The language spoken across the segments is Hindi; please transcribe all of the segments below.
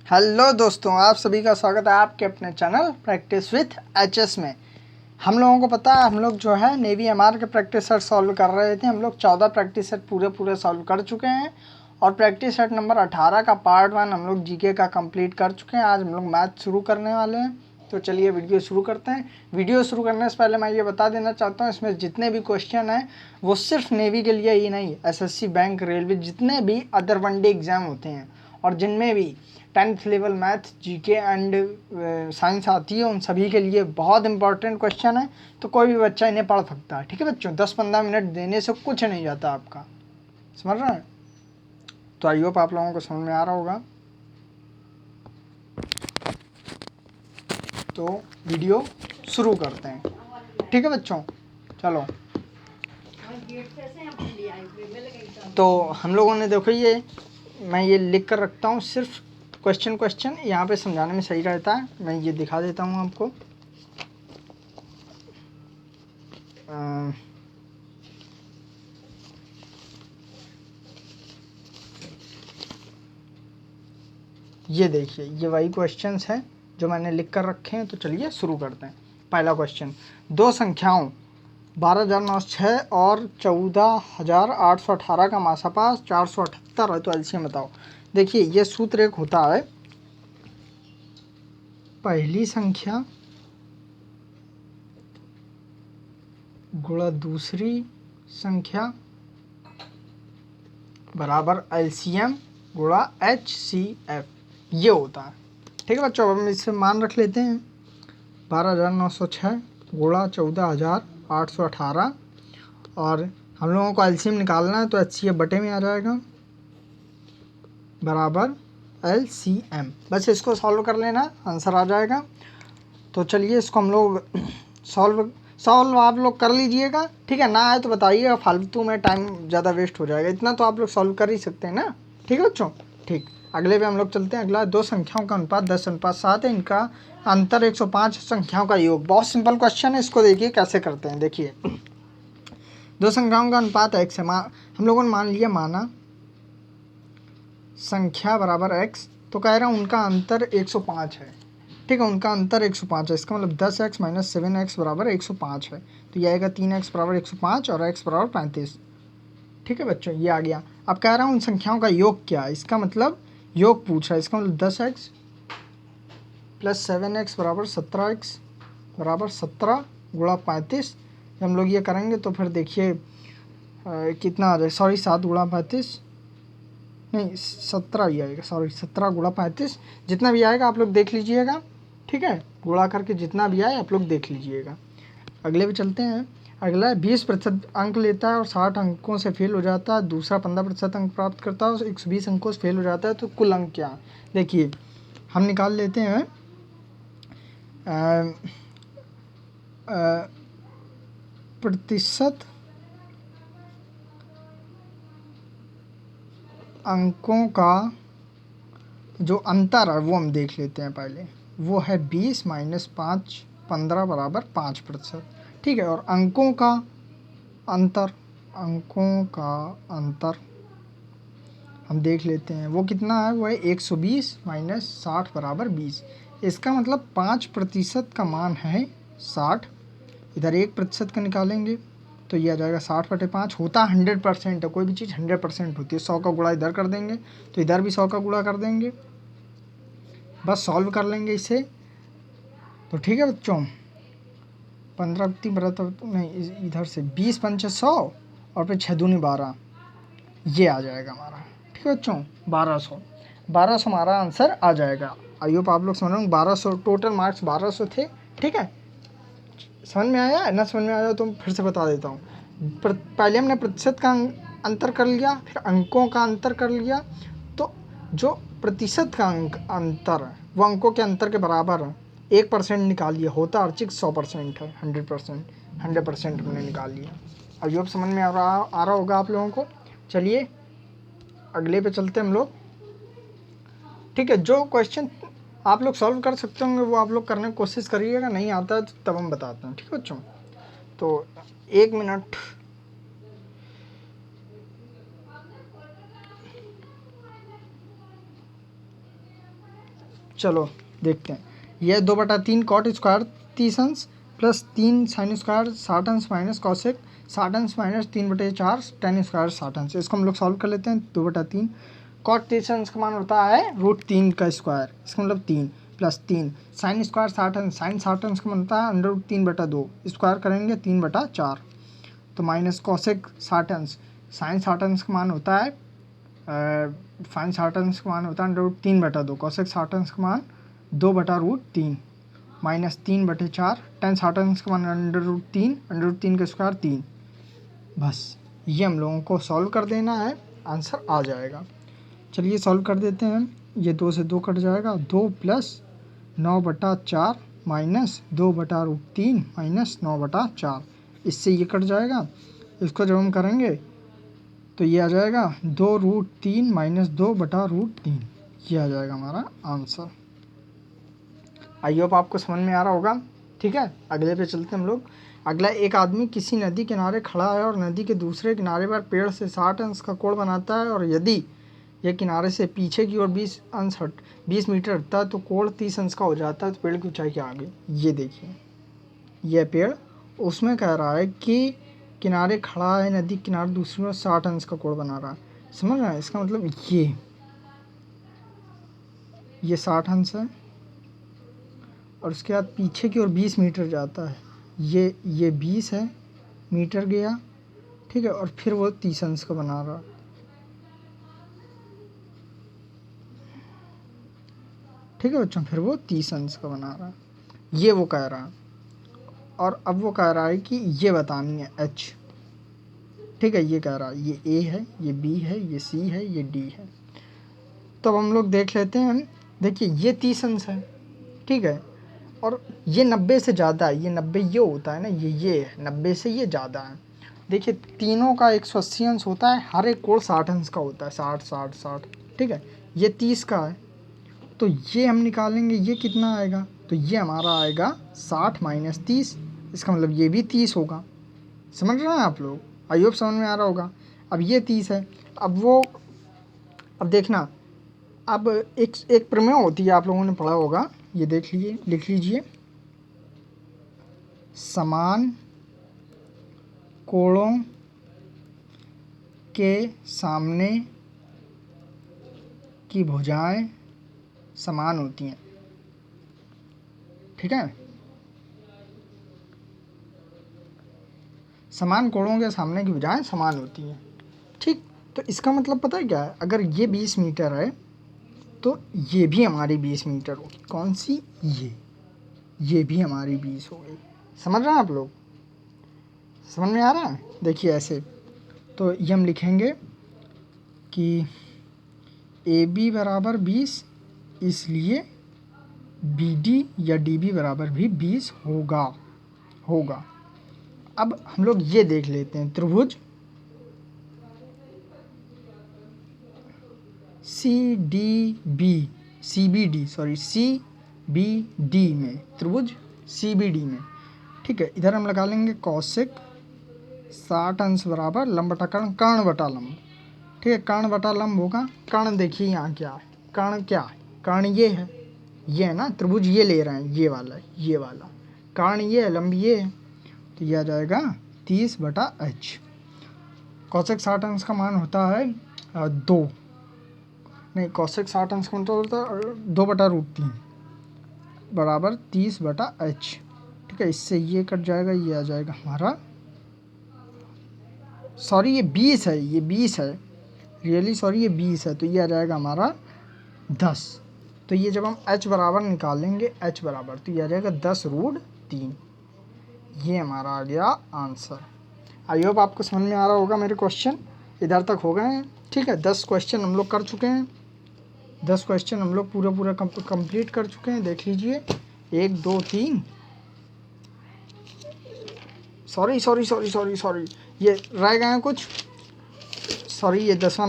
हेलो दोस्तों, आप सभी का स्वागत है आपके अपने चैनल प्रैक्टिस विथ एचएस में। हम लोगों को पता है, हम लोग जो है नेवी एमआर के प्रैक्टिस सेट सॉल्व कर रहे थे। हम लोग 14 प्रैक्टिस सेट पूरे सॉल्व कर चुके हैं और प्रैक्टिस सेट नंबर 18 का पार्ट 1 हम लोग जीके का कंप्लीट कर चुके हैं। आज हम लोग मैथ शुरू करने वाले हैं, तो चलिए वीडियो शुरू करते हैं। वीडियो शुरू करने से पहले मैं ये बता देना चाहता हूँ, इसमें जितने भी क्वेश्चन हैं वो सिर्फ नेवी के लिए ही नहीं, एसएससी, बैंक, रेलवे, जितने भी अदर वनडे एग्जाम होते हैं और जिनमें भी 10th level math, GK and science आती है, उन सभी के लिए बहुत इंपॉर्टेंट क्वेश्चन है। तो कोई भी बच्चा इन्हें पढ़ सकता है। ठीक है बच्चों, 10-15 मिनट देने से कुछ नहीं जाता आपका, समझ रहे हैं? तो आई होप आप लोगों को समझ में आ रहा होगा। तो वीडियो शुरू करते हैं। ठीक है बच्चों, चलो। तो हम लोगों ने देखो, ये मैं ये लिख कर रखता हूँ, सिर्फ क्वेश्चन यहाँ पे समझाने में सही रहता है। मैं ये दिखा देता हूँ आपको। ये देखिए, ये वही क्वेश्चंस हैं जो मैंने लिख कर रखे हैं। तो चलिए शुरू करते हैं। पहला क्वेश्चन, दो संख्याओं 12,906 और 14,818 का मासापास 478 है, तो एलसीएम बताओ। देखिए, ये सूत्र एक होता है, पहली संख्या गुणा दूसरी संख्या बराबर एलसीएम गुणा HCF, ये होता है। ठीक है बच्चों, अब हम इससे मान रख लेते हैं। 12,906 गुणा 14,818 और हम लोगों को एलसीएम निकालना है, तो HCF बटे में आ जाएगा बराबर LCM। बस इसको सॉल्व कर लेना, आंसर आ जाएगा। तो चलिए इसको हम लोग सॉल्व आप लोग कर लीजिएगा। ठीक है, ना आए तो बताइएगा, फालतू में टाइम ज़्यादा वेस्ट हो जाएगा। इतना तो आप लोग सॉल्व कर ही सकते हैं ना। ठीक है बच्चों, ठीक। अगले पे हम लोग चलते हैं। अगला, दो संख्याओं का अनुपात 10:7 है, इनका अंतर 105 संख्याओं का योग। बहुत सिंपल क्वेश्चन है, इसको देखिए कैसे करते हैं। देखिए, दो संख्याओं का अनुपात x है। हम लोगों ने मान लिया, माना संख्या बराबर x, तो कह रहा हूँ उनका अंतर 105 है। ठीक है, उनका अंतर 105 है। इसका मतलब 10x - 7x बराबर 105 है। तो ये आएगा 3x बराबर 105 और x बराबर 35। ठीक है बच्चों, ये आ गया। अब कह रहा हूँ उन संख्याओं का योग क्या है, इसका मतलब योग पूछ रहा है। इसका मतलब 10x + 7x बराबर 17x बराबर 17 गुणा 35। जब हम लोग ये करेंगे तो फिर देखिए कितना आ जाए, सॉरी 7 गुणा 35 नहीं 17 ही आएगा, सॉरी 17 गुणा 35। जितना भी आएगा आप लोग देख लीजिएगा। ठीक है, गुणा करके जितना भी आए आप लोग देख लीजिएगा। अगले पे चलते हैं। अगला 20% अंक लेता है और 60 अंकों से फेल हो जाता है। दूसरा 15% अंक प्राप्त करता है और 120 अंकों से फेल हो जाता है, तो कुल अंक क्या है? देखिए, हम निकाल लेते हैं प्रतिशत अंकों का जो अंतर है वो हम देख लेते हैं पहले। वो है 20 - 5 15 बराबर 5%। ठीक है, और अंकों का अंतर हम देख लेते हैं, वो कितना है? वो है 120 - 60 बराबर 20। इसका मतलब 5% का मान है 60। इधर 1% का निकालेंगे तो ये आ जाएगा 60/5। होता 100% है, कोई भी चीज़ 100% होती है। 100 का गुणा इधर कर देंगे तो इधर भी 100 का गुणा कर देंगे, बस सॉल्व कर लेंगे इसे। तो ठीक है बच्चों, 15 नहीं, इधर से 20 × 5 = 100 और फिर 6 × 2 = 12, ये आ जाएगा हमारा। ठीक है बच्चों, 1200 हमारा आंसर आ जाएगा। आई होप आप लोग समझ रहे हो। 1200 टोटल मार्क्स 1200 थे। ठीक है, समझ में आया? ना समझ में आया तो फिर से बता देता हूँ। पहले हमने प्रतिशत का अंतर कर लिया, फिर अंकों का अंतर कर लिया। तो जो प्रतिशत का अंतर है वो अंकों के अंतर के बराबर है। 1% निकाल लिया, होता अर्चिक 100% है। 100% हमने निकाल लिया। अब ये समझ में आ रहा होगा आप लोगों को। चलिए अगले पे चलते हम लोग। ठीक है, जो क्वेश्चन आप लोग सॉल्व कर सकते होंगे वो आप लोग करने की कोशिश करिएगा, नहीं आता है तो तब हम बताते हैं। ठीक है बच्चों, तो 1 मिनट। चलो देखते हैं। यह 2/3 कॉट स्क्वायर 30 अंश प्लस 3 साइन स्क्वायर 60 अंश माइनस कॉसेक 60 अंश माइनस 3/4 टेन स्क्वायर 60 अंश। इसको हम लोग सॉल्व कर लेते हैं। 2/3 कॉट 30 अंश का मान होता है √3 का स्क्वायर, इसका मतलब 3 प्लस 3 साइन स्क्वायर 60 अंश, साइन 60 अंश का मान होता है √3/2, स्क्वायर करेंगे 3/4, तो माइनस कॉसेक 60 अंश, साइन 60 अंश का मान होता है फाइन 60 अंश का मान होता है √3/2, कॉसेक 60 अंश का मान 2/√3 माइनस 3/4 टेन 60 अंश का मान √3 का स्क्वायर 3। बस ये हम लोगों को सॉल्व कर देना है, आंसर आ जाएगा। चलिए सॉल्व कर देते हैं। ये 2 से 2 कट जाएगा, 2 प्लस 9/4 माइनस 2/√3 माइनस 9/4, इससे ये कट जाएगा। इसको जब हम करेंगे तो ये आ जाएगा 2√3 माइनस 2/√3, ये आ जाएगा हमारा आंसर। आई होप आपको समझ में आ रहा होगा। ठीक है, अगले पे चलते हम लोग। अगला, एक आदमी किसी नदी किनारे खड़ा है और नदी के दूसरे किनारे पर पेड़ से 60 अंश का कोण बनाता है, और यदि यह किनारे से पीछे की ओर 20 मीटर हटता है तो कोण 30 अंश का हो जाता है, तो पेड़ की ऊंचाई क्या आ गई। ये देखिए, यह पेड़ उसमें कह रहा है कि किनारे खड़ा है, नदी किनारे दूसरी ओर 60 अंश का कोण बना रहा है। समझ रहे हैं, इसका मतलब ये 60 अंश है, और उसके बाद पीछे की ओर 20 मीटर जाता है, ये 20 है मीटर गया। ठीक है, और फिर वो 30 अंश का बना रहा। ठीक है बच्चों, फिर वो 30 अंश का बना रहा, ये वो कह रहा है। और अब वो कह रहा है कि ये बतानी है h। ठीक है, ये कह रहा है ये a है, ये b है, ये c है, ये d है। तो अब हम लोग देख लेते हैं। देखिए ये 30 अंश है, ठीक है, और ये 90 से ज़्यादा है। ये 90 ये होता है ना, ये है 90 से ये ज़्यादा है। देखिए तीनों का 180 अंश होता है, हर एक कोण 60 अंश का होता है, 60 60 60। ठीक है, ये 30 का है, तो ये हम निकालेंगे, ये कितना आएगा, तो ये हमारा आएगा 60 माइनस 30, इसका मतलब ये भी 30 होगा। समझ रहे हैं आप लोग, आई होप समझ में आ रहा होगा। अब ये 30 है, अब देखना, अब एक प्रमेय होती है, आप लोगों ने पढ़ा होगा, ये देख लीजिए, लिख लीजिए। समान कोणों के सामने की भुजाएं समान होती हैं। ठीक है, समान कोणों के सामने की भुजाएं समान होती हैं। ठीक, तो इसका मतलब पता है क्या है, अगर ये 20 मीटर है तो ये भी हमारी 20 मीटर होगी। कौन सी, ये भी हमारी 20 हो गई। समझ रहे हैं आप लोग, समझ में आ रहा है। देखिए ऐसे, तो ये हम लिखेंगे कि AB बराबर 20, इसलिए BD या DB बराबर भी 20 होगा। अब हम लोग ये देख लेते हैं, त्रिभुज CBD में, त्रिभुज CBD में, ठीक है, इधर हम लगा लेंगे कौशिक 60 अंश बराबर लंब बटा कर्ण, कर्ण बटा लंब। ठीक है, कर्ण बटा लंब होगा। कर्ण देखिए यहाँ क्या है, कर्ण क्या है, कर्ण ये है ना, त्रिभुज ये ले रहे हैं, ये वाला कर्ण ये है, लंब ये है, तो ये आ जाएगा 30/h। कौशिक 60 अंश का मान होता है 2, नहीं कौशिक 60 अंश का मतलब होता है 2/√3 बराबर 30/h। ठीक है, इससे ये कट जाएगा, ये आ जाएगा हमारा, सॉरी ये 20 है, रियली सॉरी ये 20 है, तो ये आ जाएगा हमारा 10। तो ये जब हम h बराबर निकालेंगे, h बराबर, तो ये आ जाएगा 10√3। ये हमारा आ गया आंसर। आई होप आपको समझ में आ रहा होगा। मेरे क्वेश्चन इधर तक हो गए हैं। ठीक है, 10 क्वेश्चन हम लोग कर चुके हैं, 10 क्वेश्चन हम लोग पूरा कंप्लीट कर चुके हैं। देख लीजिए, 1 2 3, सॉरी ये रह गए हैं कुछ, सॉरी ये 10वां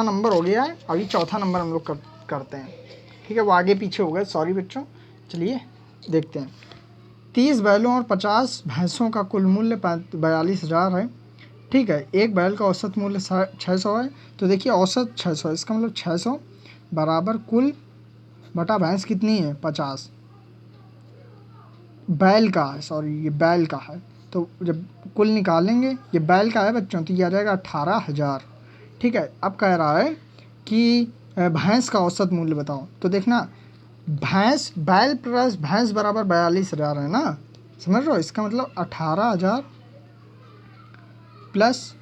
नंबर हो गया है। अभी चौथा नंबर हम लोग करते हैं। ठीक है, वो आगे पीछे हो गए, सॉरी बच्चों। चलिए देखते हैं। 30 बैलों और 50 भैंसों का कुल मूल्य 42,000 है। ठीक है, एक बैल का औसत मूल्य 600 है, तो देखिए औसत 600 है, इसका मतलब 600 बराबर कुल बटा भैंस कितनी है 50, बैल का है, सॉरी ये बैल का है। तो जब कुल निकालेंगे, ये बैल का है बच्चों, तो ये आ जाएगा 18,000। ठीक है, अब कह रहा है कि भैंस का औसत मूल्य बताओ। तो देखना, भैंस बैल प्लस भैंस बराबर 42,000 है ना, समझ रहे हो। इसका मतलब 18,000 प्लस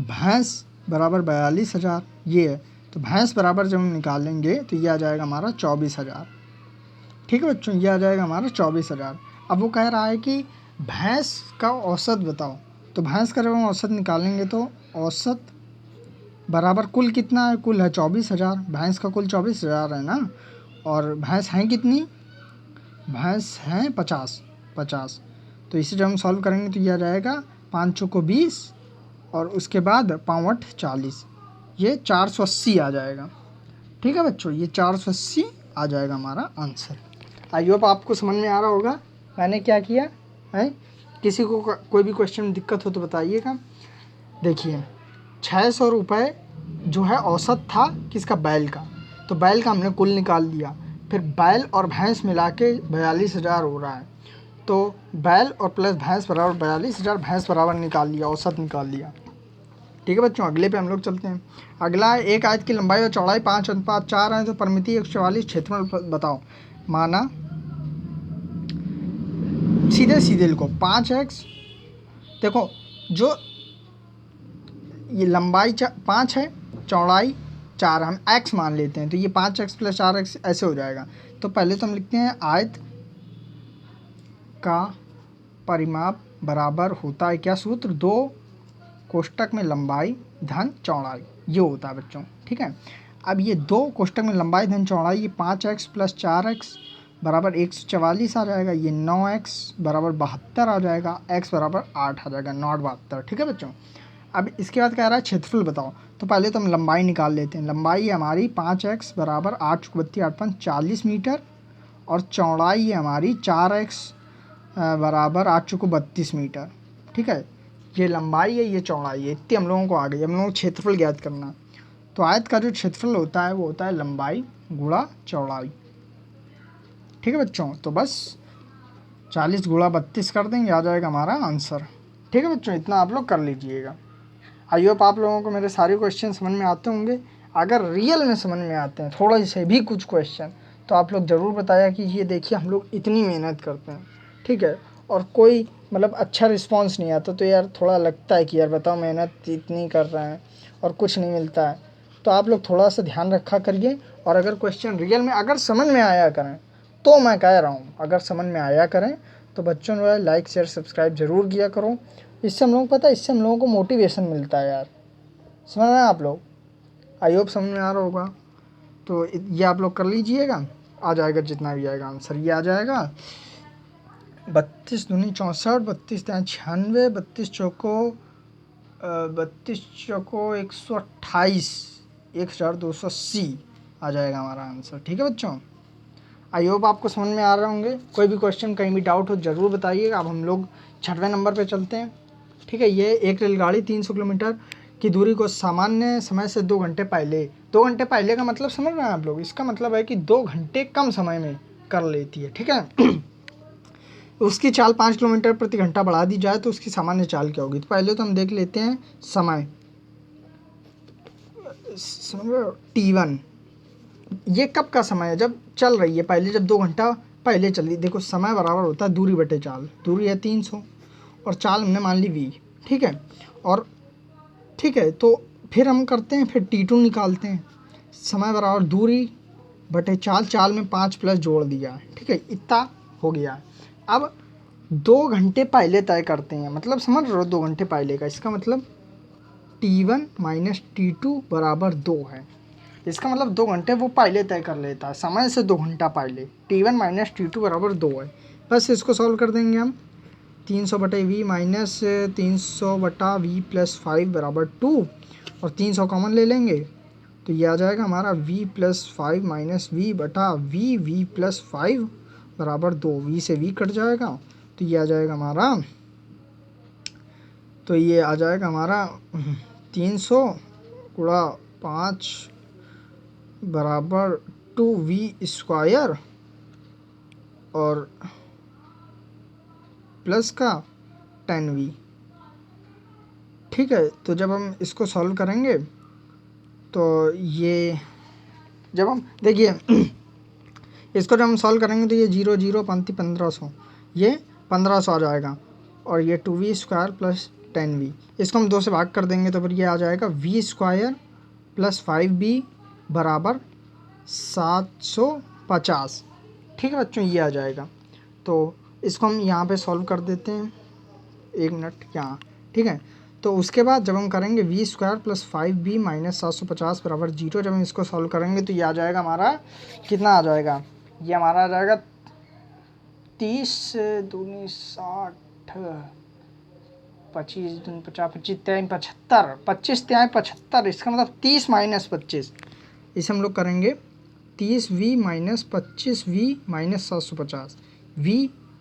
भैंस बराबर 42,000 ये है। तो भैंस बराबर जब हम निकालेंगे तो ये आ जाएगा हमारा 24,000। ठीक है बच्चों, ये आ जाएगा हमारा 24,000। अब वो कह रहा है कि भैंस का औसत बताओ। तो भैंस का जब हम औसत निकालेंगे तो औसत बराबर कुल कितना है, कुल है 24,000, भैंस का कुल 24,000 है ना, और भैंस हैं कितनी, भैंस हैं 50। तो इसे जब हम सॉल्व करेंगे तो ये आ जाएगा 5 चौको 20 और उसके बाद 5 8 40, ये 480 आ जाएगा। ठीक है बच्चों, ये 480 आ जाएगा हमारा आंसर। आई होप आपको समझ में आ रहा होगा मैंने क्या किया है। किसी को कोई भी क्वेश्चन में दिक्कत हो तो बताइएगा। देखिए 600 रुपये जो है औसत था किसका, बैल का। तो बैल का हमने कुल निकाल दिया, फिर बैल और भैंस मिला के 42,000 हो रहा है। तो बैल और प्लस भैंस बराबर 42,000, भैंस बराबर निकाल लिया, औसत निकाल लिया। ठीक है बच्चों, अगले पे हम लोग चलते हैं। अगला है, एक आयत की लंबाई और चौड़ाई 5:4 है तो परिमिति 144, क्षेत्रफल बताओ। माना सीधे सीधे लिखो 5x, देखो जो ये लंबाई 5 है, चौड़ाई 4, हम x मान लेते हैं, तो ये 5x + 4x ऐसे हो जाएगा। तो पहले तो हम लिखते हैं आयत का परिमाप बराबर होता है क्या सूत्र, 2 कोष्टक में लंबाई धन चौड़ाई, ये होता है बच्चों। ठीक है, अब ये 2 कोष्टक में लंबाई धन चौड़ाई, ये 5x + 4x बराबर 144 आ जाएगा, ये 9x बराबर 72 आ जाएगा, x बराबर 8 आ जाएगा, नॉट 72। ठीक है बच्चों, अब इसके बाद कह रहा है क्षेत्रफल बताओ। तो पहले तो हम लंबाई निकाल लेते हैं। लंबाई है हमारी 5x बराबर 8 × 32 = 8 × 40 मीटर, और चौड़ाई है हमारी 4x बराबर 8 × 32 मीटर। ठीक है, ये लंबाई है, ये चौड़ाई है, इतनी हम लोगों को आ गई। हम लोगों को क्षेत्रफल ज्ञात करना। तो आयत का जो क्षेत्रफल होता है वो होता है लंबाई गुणा चौड़ाई। ठीक है बच्चों, तो बस 40 × 32 कर देंगे, आ जाएगा हमारा आंसर। ठीक है बच्चों, इतना आप लोग कर लीजिएगा। आई होप आप लोगों को मेरे सारे क्वेश्चन समझ में आते होंगे। अगर रियल में समझ में आते हैं थोड़ा से भी कुछ क्वेश्चन, तो आप लोग ज़रूर बताया कि ये देखिए हम लोग इतनी मेहनत करते हैं। ठीक है, और कोई मतलब अच्छा रिस्पांस नहीं आता तो यार थोड़ा लगता है कि यार बताओ मेहनत इतनी कर रहे हैं और कुछ नहीं मिलता है। तो आप लोग थोड़ा सा ध्यान रखा करिए, और अगर क्वेश्चन रियल में अगर समझ में आया करें, तो मैं कह रहा हूँ अगर समझ में आया करें तो बच्चों ने लाइक शेयर सब्सक्राइब ज़रूर किया करो। इससे हम लोग पता है, इससे हम लोगों को मोटिवेशन मिलता है यार, समझ रहे हैं आप लोग। आई होप समझ में आ रहा होगा। तो ये आप लोग कर लीजिएगा, आ जाएगा जितना भी आएगा आंसर, ये आ जाएगा 32 दूनी 64, 32 तिया 96, 32 चौको 128, 1280 आ जाएगा हमारा आंसर। ठीक है बच्चों, आई होप आपको समझ में आ रहे होंगे। कोई भी क्वेश्चन कहीं भी डाउट हो ज़रूर बताइएगा। अब हम लोग 6वें नंबर पे चलते हैं। ठीक है, ये एक रेलगाड़ी 300 किलोमीटर की दूरी को सामान्य समय से 2 घंटे पहले, 2 घंटे पहले का मतलब समझ रहे हैं आप लोग, इसका मतलब है कि 2 घंटे कम समय में कर लेती है। ठीक है, उसकी चाल 5 किलोमीटर प्रति घंटा बढ़ा दी जाए तो उसकी सामान्य चाल क्या होगी। तो पहले तो हम देख लेते हैं समय, T1, ये कब का समय है, जब चल रही है पहले, जब 2 घंटा पहले चल रही। देखो समय बराबर होता है दूरी बटे चाल, दूरी है 300 और चाल हमने मान ली v। ठीक है, और ठीक है, तो फिर हम करते हैं, फिर T2 निकालते हैं। समय बराबर दूरी बटे चाल, चाल में 5 प्लस जोड़ दिया है। ठीक है, इतना हो गया। अब 2 घंटे पहले तय करते हैं, मतलब समझ रहे हो 2 घंटे पहले का, इसका मतलब T1 - T2 बराबर 2 है। इसका मतलब 2 घंटे वो पहले तय कर लेता है, समय से 2 घंटा पहले। T1 - T2 बराबर 2 है। बस इसको सॉल्व कर देंगे हम। 300/v माइनस 300/v + 5 बराबर 2, और 300 कॉमन ले लेंगे तो ये आ जाएगा हमारा v + 5 - v/v + 5 बराबर 2। v से v कट जाएगा तो ये आ जाएगा हमारा, तो ये आ जाएगा हमारा 300 × 5 बराबर 2v² और प्लस का 10v। ठीक है, तो जब हम इसको सॉल्व करेंगे तो ये जब हम देखिए इसको जब हम सॉल्व करेंगे तो ये 0 0 पंक्ति 1500, ये 1500 आ जाएगा और ये 2v² प्लस 10v। इसको हम 2 से भाग कर देंगे तो फिर ये आ जाएगा v² प्लस 5b बराबर 750। ठीक है बच्चों, ये आ जाएगा। तो इसको हम यहाँ पे सॉल्व कर देते हैं, 1 मिनट यहाँ। ठीक है, तो उसके बाद जब हम करेंगे v² प्लस 5b माइनस 750 बराबर 0, जब हम इसको सॉल्व करेंगे तो ये आ जाएगा हमारा, कितना आ जाएगा, ये हमारा आ जाएगा 30 दूनी 60, 25 दूनी 50, 25 तिहाई 75, 25 तिहाई 75, इसका मतलब 30 माइनस 25। इसे हम लोग करेंगे 30v minus 25v minus 750,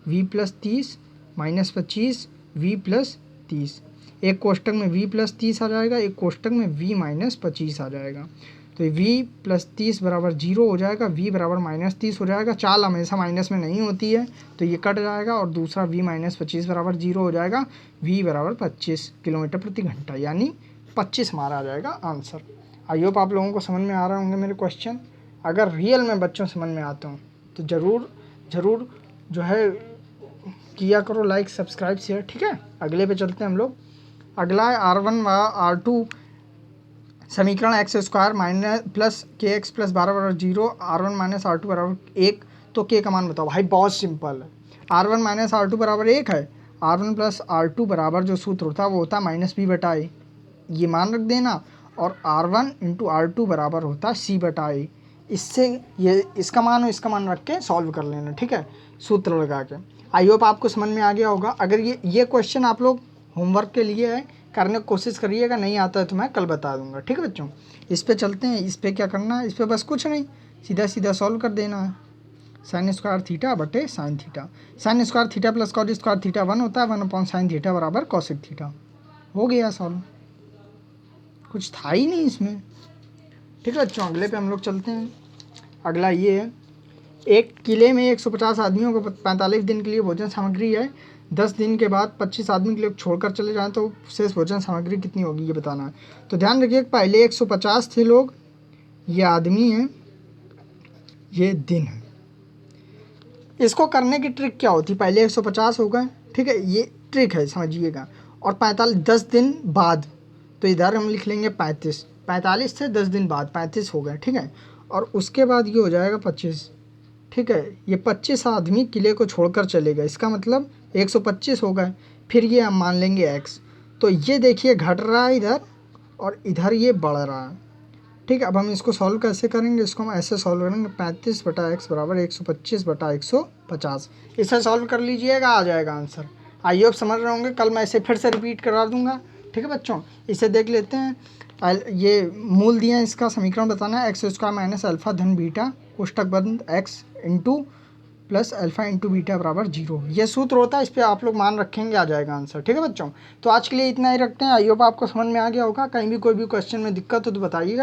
v plus 30 minus 25 v plus 30। एक कोष्टक में v प्लस 30 आ जाएगा, एक कोष्टक में v माइनस 25 आ जाएगा। तो v प्लस 30 बराबर 0 हो जाएगा, v बराबर माइनस 30 हो जाएगा। चाल हमेशा माइनस में नहीं होती है तो ये कट जाएगा और दूसरा v माइनस 25 बराबर 0 हो जाएगा। v बराबर 25 किलोमीटर प्रति घंटा, यानी 25 हमारा आ जाएगा आंसर। आई होप आप लोगों को समझ में आ रहे होंगे मेरे क्वेश्चन। अगर रियल में बच्चों समझ में आते हो तो ज़रूर जो है किया करो लाइक, सब्सक्राइब, शेयर। ठीक है, अगले पे चलते हैं हम लोग। अगला है R1 व R2 समीकरण x² minus plus kx plus 12 बराबर 0, R1 माइनस R2 बराबर 1, तो k का मान बताओ। भाई बहुत सिंपल है, R1 माइनस R2 बराबर 1 है, R1 प्लस R2 बराबर जो सूत्र होता है वो होता है माइनस b/a, ये मान रख देना। और R1 इंटू R2 बराबर होता है c/a। इससे ये इसका मान और इसका मान रख के सॉल्व कर लेना। ठीक है, सूत्र लगा के। आई होप आपको समझ में आ गया होगा। अगर ये क्वेश्चन आप लोग होमवर्क के लिए है, करने की कोशिश करिएगा, नहीं आता है तो मैं कल बता दूंगा। ठीक है बच्चों, इस पे चलते हैं। इस पे क्या करना है, इस पे बस कुछ नहीं, सीधा सॉल्व कर देना है। sin² थीटा बटे sin theta, sin² theta plus cos² theta 1 होता है, 1/sin थीटा बराबर cosec थीटा। हो गया सॉल्व, कुछ था ही नहीं इसमें। ठीक है बच्चों, अगले पे हम लोग चलते हैं। अगला ये है, एक किले में 150 आदमियों को 45 दिन के लिए भोजन सामग्री है। 10 दिन के बाद 25 आदमी के लिए छोड़कर चले जाएं तो शेष भोजन सामग्री कितनी होगी, ये बताना है। तो ध्यान रखिए, पहले 150 थे लोग, ये आदमी हैं, ये दिन है। इसको करने की ट्रिक क्या होती है, पहले 150 हो गए, ठीक है, ये ट्रिक है, समझिएगा। और 45 10 दिन बाद, तो इधर हम लिख लेंगे 45 से 10 दिन बाद 35 हो गए। ठीक है, और उसके बाद ये हो जाएगा 25। ठीक है, ये 25 आदमी किले को छोड़कर चले गए, इसका मतलब 125 हो गए। फिर ये हम मान लेंगे x, तो ये देखिए घट रहा है इधर और इधर ये बढ़ रहा है। ठीक है, अब हम इसको सॉल्व कैसे करेंगे, इसको हम ऐसे सॉल्व करेंगे, 35/x बराबर 125/150। इसे सॉल्व कर लीजिएगा, आ जाएगा आंसर। आई होप समझ रहे होंगे। कल मैं इसे फिर से रिपीट करा दूंगा। ठीक है बच्चों, इसे देख लेते हैं। ये मूल दिया है, इसका समीकरण बताना है, x² माइनस अल्फा धन बीटा कोष्टक बंद x into plus alpha into beta बराबर 0, ये सूत्र होता है। इस पर आप लोग मान रखेंगे, आ जाएगा आंसर। ठीक है बच्चों, तो आज के लिए इतना ही रखते हैं। आई होप आपको समझ में आ गया होगा। कहीं भी कोई भी क्वेश्चन में दिक्कत हो तो बताइएगा।